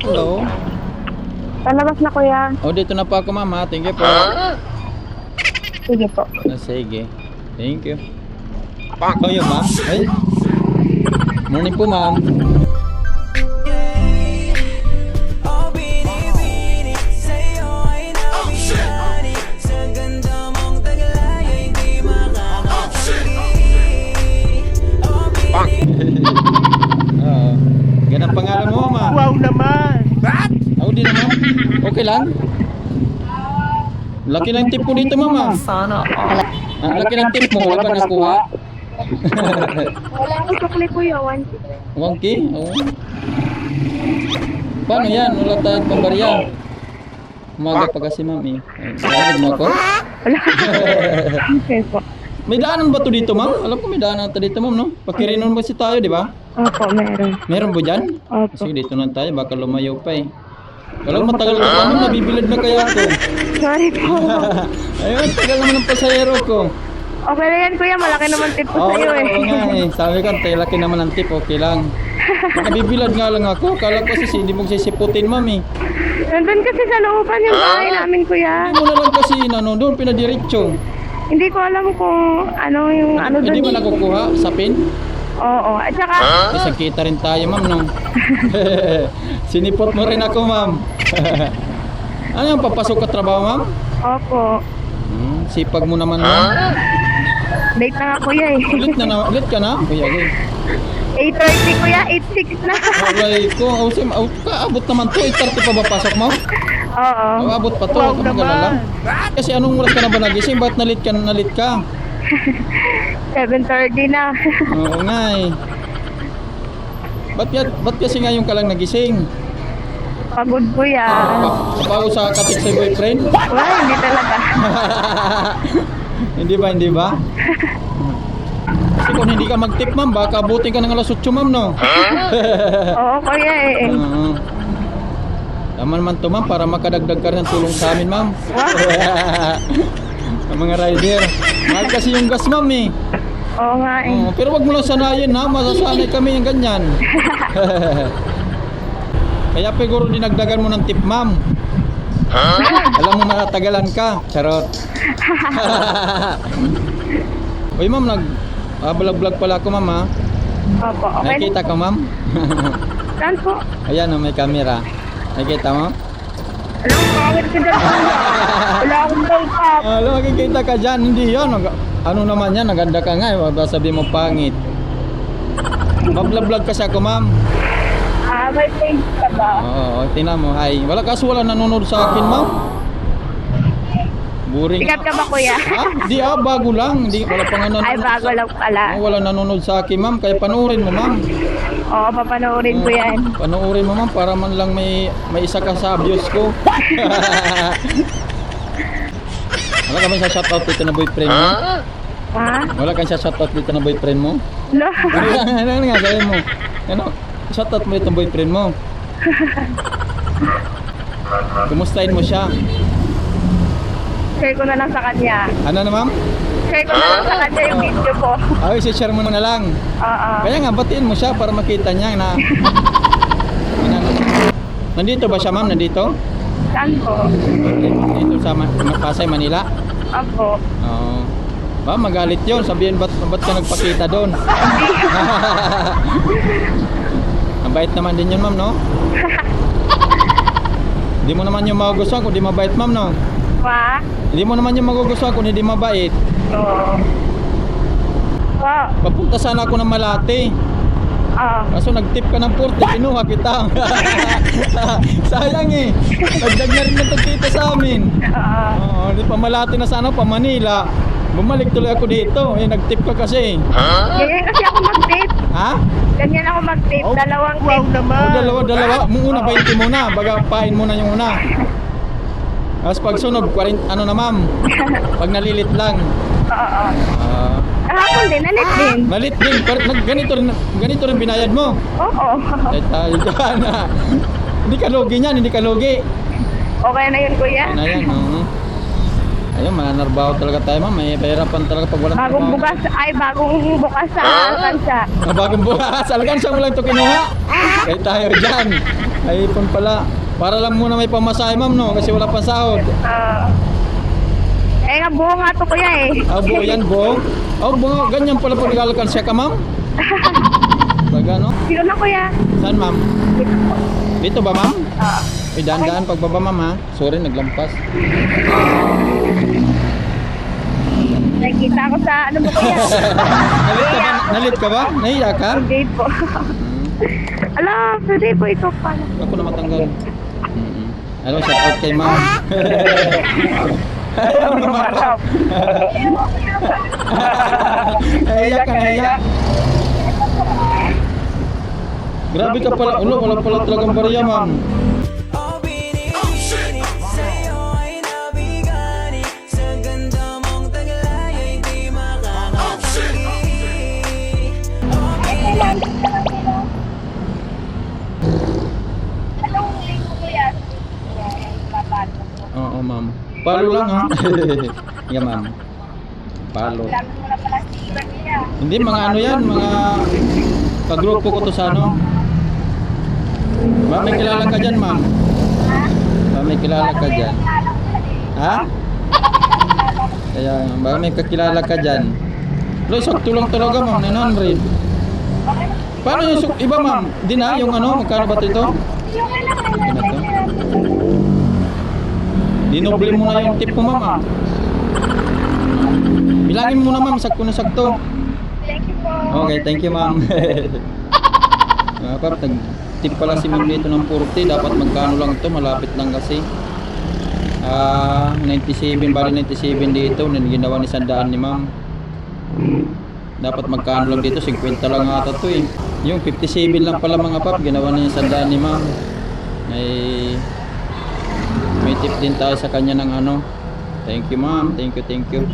Hello. Palabas na kuya. Oh, dito na po ako, ma'am. Ha? Thank you po. Sige po. Sige. Thank you. Oh, yun, ma'am. Ay. Morning po, ma'am. Oo. Ganang pangalan mo, ma'am. Wow naman! Ako din naman. Okay lang? Laki ng tip ko dito, mama. Sana Laki ng tip mo. Wala ka nakuha. Wala akong sukli kuya. 1K? Oo. Paano yan? Wala tayong pambarya. Umaga pa kasi, ma'am eh. Narinig mo ako? Wala. Okay po. May daanan ba to dito, ma'am? Alam ko may daanan to dito, ma'am, no? Pakirinon ba si tayo, di ba? Opo, meron. Meron ba dyan? Opo. Sige, dito na tayo. Baka lumayo pa eh. Walang matagal ko pa, ma'am. Nabibilad na kaya ako. Sorry po. Ayun, tagal naman ng pasahero ko. Okay na yan kuya. Malaki naman tip ko Oo, sa'yo eh. oo nga eh. Sabi ko, tayo laki naman ng tip, okay lang. Nabibilad nga lang ako. Kala ko kasi hindi mo sisiputin, ma'am eh. Nandun kasi sa looban yung bahay namin kuya. Hindi mo na lang kasi doon, pinadiretso. Hindi ko alam kung ano yung ano Hindi dun. mo nakukuha sa pin? Oo. At saka, Kasi kita rin tayo, ma'am, no? Sinipot mo rin ako, ma'am. Ano yung papasok ka trabaho, ma'am? opo. Sipag mo naman, ma'am. Late na nga kuya eh. Ulit ka na? Kuya, okay. 8:30 kuya. 8:06 na. Alay ko, abot naman to. 8:30 pa ba pasok mo? Oo. Abot pa to, Wow huwag ka mag-alala. naman! Kasi anong oras ka na ba nagising? Ba't nalit ka? 7:30 na. Oo nga eh. Ba't kasi ngayon ka lang nagising? Pagod kuya. Bago sa katik sa boyfriend? Wala, hindi talaga. Hindi ba? Kasi kung hindi ka mag-tip, ma'am, baka abutin ka ng alas 8, ma'am, no? Oo kuya eh. Oo. Tama naman to, ma'am, para makadagdag ka rin ng tulong sa amin, ma'am. Ang mga rider. Mahal kasi yung gas, ma'am, eh. Oo nga eh. Oo, pero wag mo lang sanayin, ha? Masasanay kami ng ganyan. Kaya siguro dinagdagan mo ng tip, ma'am. Alam mo matagalan ka. Charot. Uy, ma'am, vlog pala ako, ma'am, ha? Opo, okay. Nakikita ka, ma'am? Saan po? Ayan, may camera. Nakikita mo? Alam ko, pangit ka dyan. Wala akong makeup. Alam, makikita ka dyan. Hindi yun. Ano naman yan? Naganda ka nga. Wag ba sabi mo pangit. Mag-vlog kasi ako, ma'am. May page ka ba? Oo, tingnan mo. Hi. Wala nanonood sa akin, ma'am. Boring. Sikat ka ba kuya? Ha? Di bago lang. Hindi, wala pang nanonood. Ay, bago lang pala. Wala nanonood sa akin, ma'am. Kaya panoorin mo, ma'am. Oo, papanoorin ko yan. Panoorin mo, ma'am, para man lang may isa ka sa views ko. Wala ka ba sa shoutout dito na boyfriend mo? Ha? Wala kang sa shoutout dito na boyfriend mo? No. Ano nga, sabi mo? Ano? Shoutout mo itong boyfriend mo. Kumustahin mo siya? Share ko na lang sa kanya. Ano na, ma'am? Share ko na lang sa kanya yung video ko. Ay, share mo na lang. Oo. Kaya nga, batiin mo siya para makita niya na... Nandito ba siya, ma'am? Nandito? Saan po? Dito sa Pasay, Manila? Opo. Oo. Ba, magalit yun. Sabihin, ba't ka nagpakita doon? Ang bait naman din yun, ma'am, no? Hindi mo naman yung magugustuhan kung di mabait, ma'am, no? Pa? Hindi mo naman yung magugustuhan kung hindi mabait. Oo. Pa? Papunta sana ako ng Malate. Kaso nag-tip ka ng 40, kinuha kita. Sayang eh. Nagdag na rin ng tagkita sa amin. Oo, di pa Malate na sana, pa Manila. Bumalik tuloy ako dito. Nag-tip ka kasi. Ganyan kasi ako mag-tip. Ha? Ganyan ako mag-tip. Oh, Dalawang Wow tip. naman! Dalawa. Una, 20 muna. Baga, pain muna yung una. Tapos pag sunod, 40, ano na, ma'am? Pag nalilit lang. Oo. Ah, Kahapon din, nalit din. nalit din. Pero ganito rin binayad mo. Oo. Ay, tayo dyan. Hindi ka lugi niyan, hindi ka lugi. Okay na yun kuya? Na yan, oo. Ayun, mananarbaho talaga tayo, ma'am. May pahirapan talaga pag walang Bagong trabaho. bukas, ay bagong bukas sa alkansya. Bagong bukas. Alkansya mo lang ito kinuha. Kaya tayo dyan. Ay, ipon pala. Para lang muna may pamasahe, ma'am, no? Kasi wala pang sahod. Eh nga buo nga to kuya eh. Ah, buo yan, buo. Oh, buo. Ganyan pala pag alkansya ka, ma'am. Baga, no? Sino na kuya? Saan, ma'am? Dito ba, ma'am? Ah. Ay, daan-daan pagbaba, ma'am, ha? Sorry, naglampas. Nakikita ko sa ano mo kuya. Nalit ka ba? Nalit ka ba? Nahiya ka? Hindi po. Ala, pwede po ito pala. Ako na matanggal. Hello, shout out kay ma'am. Ayaw naman ka. Nahiya ka, nahiya. Grabe ka pala. Ulo, wala pala talagang bariya, ma'am. Oo, ma'am. Palo lang, ha? Yeah, ma'am. Palo. Hindi, mga ano yan, mga kagrupo ko to sa ano. Ma'am, may kilala ka dyan, ma'am. Ma'am, may kilala ka dyan. Ha? Kaya, baka may kakilala ka dyan. Pero sakto lang talaga, ma'am, 900. Paano yung iba, ma'am? Di na, yung ano, magkano ba ito? Ano to? Dinoble mo na yung tip mo, ma'am, ah. Bilangin mo na, ma'am, sakto na sakto. Thank you po. Okay, thank you, ma'am. Pap, nag-tip pala si ma'am dito ng 40. Dapat magkano lang ito, malapit lang kasi. 97, bali 97 dito. Ginawa ni Sandaan ni ma'am. Dapat magkano lang dito, 50 lang ata to eh. Yung 57 lang pala mga pap, ginawa ni Sandaan ni ma'am. May tip din tayo sa kanya ng ano. Thank you, ma'am. Thank you, thank you.